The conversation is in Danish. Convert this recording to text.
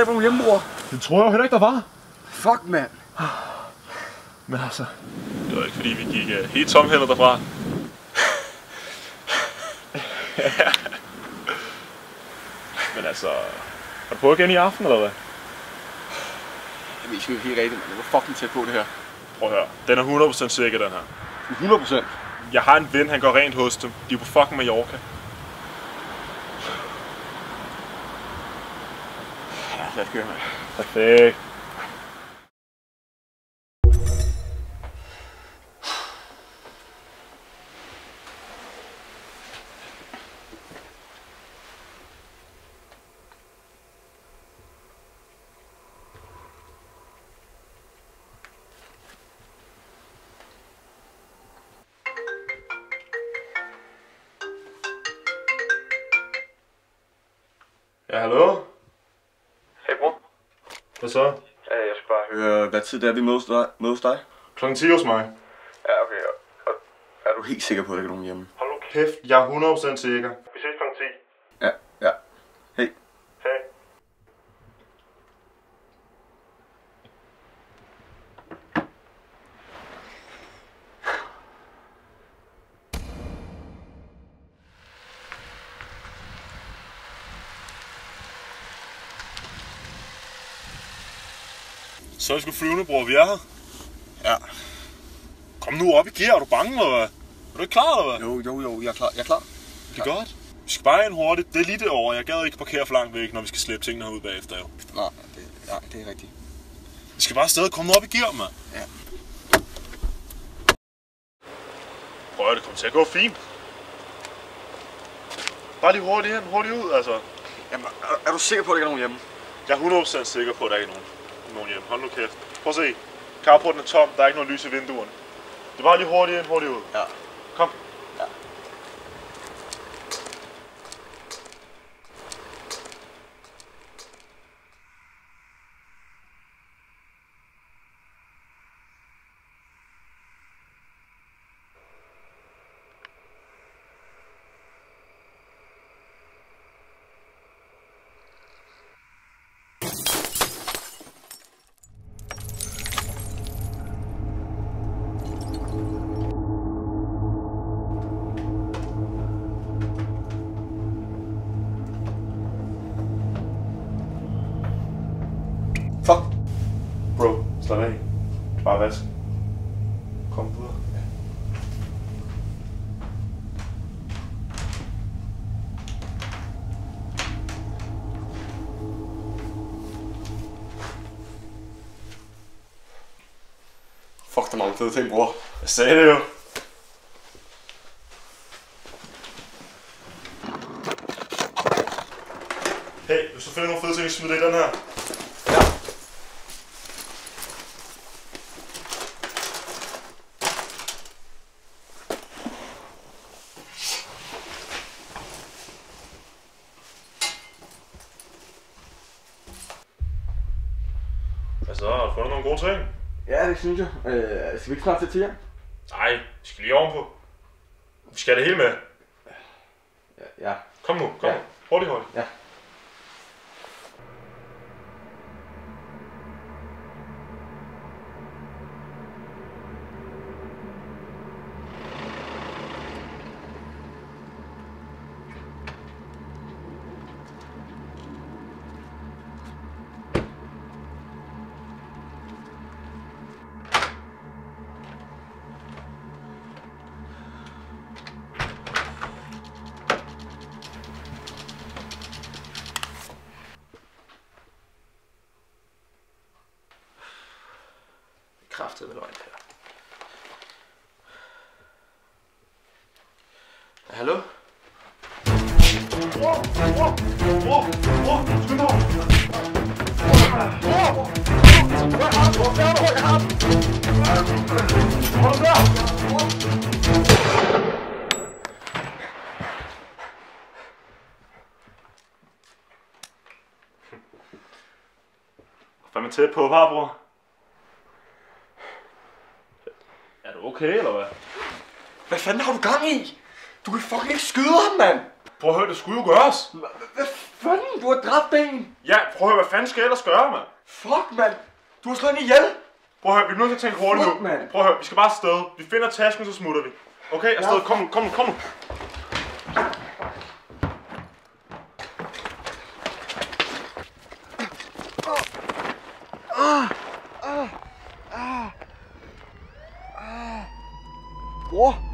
ikke nogen hjemme, bror. Det tror jeg jo heller ikke, der var. Fuck, mand. Men altså... Det var ikke fordi, vi gik helt tomhændet derfra. Men altså... Har du prøvet igen i aften, eller hvad? Jeg ved sgu ikke helt rigtigt, men det var fucking tæt på det her. Prøv at høre. Den er 100% sikker, den her. 100%? Jeg har en ven, han går rent hos dem. De er på fucking Mallorca. Ja, lad os køre, mand. Perfekt. Ja, hallo? Hey, bror. Hvad så? Jeg skal bare høre, hvad tid det er, vi mødes dig? Klokken 10 hos mig. Ja, okay. Og er du helt sikker på, at der ikke er nogen hjemme? Hold nu kæft, jeg er 100% sikker. Vi ses klokken 10. Ja. Hej. Hej. Så er vi sgu flyvende, bror. Vi er her. Ja. Kom nu op i gear. Er du bange, eller hvad? Er du ikke klar, eller hvad? Jo, jeg er klar. Det er godt. Vi skal bare ind hurtigt. Det er lige det over. Jeg gad ikke parkere for langt væk, når vi skal slæbe tingene herud bagefter, jo. Nej, det er rigtigt. Vi skal bare afsted. Kom nu op i gear, mand. Ja. Prøv at det kommer til at gå fint. Bare lige hurtigt ud, altså. Jamen, er du sikker på, at der ikke er nogen hjemme? Jeg er 100% sikker på, at der ikke er nogen hjemme. Hold nu kæft. Prøv at se. Carporten er tom. Der er ikke noget lys i vinduerne. Det er bare lige hurtigt ud. Ja. Kom. Ja. Fuck. Bro, slap af. Bare vask. Kom videre. Fuck, der er mange fede ting, bror. Jeg sagde det jo. Hey, hvis du finder nogle fede ting, smid det i den her. Ja. Hvad så? Har du fundet nogle gode ting? Ja, det synes jeg. Skal vi ikke snart til 10'eren? Nej, vi skal lige ovenpå. Vi skal have det hele med. Ja. Kom nu. Ja. Hurtigt. Ja. Kraftedeme løgn her. Hallo? Fandme tæt på, bror. Er du okay, eller hvad? Hvad fanden har du gang i? Du kan fucking ikke skyde ham, mand! Prøv at høre, det skulle jo gøres. Hvad fanden? Du har dræbt en! Ja, prøv at høre, hvad fanden skal jeg ellers gøre, mand? Fuck, mand! Du har slået en ihjel! Prøv at høre, vi er nødt til at tænke hurtigt nu. Fuck, mand. Prøv at høre, vi skal bare afsted. Vi finder tasken, så smutter vi. Okay, afsted. Ja. Kom nu, kom nu, kom nu. Bror!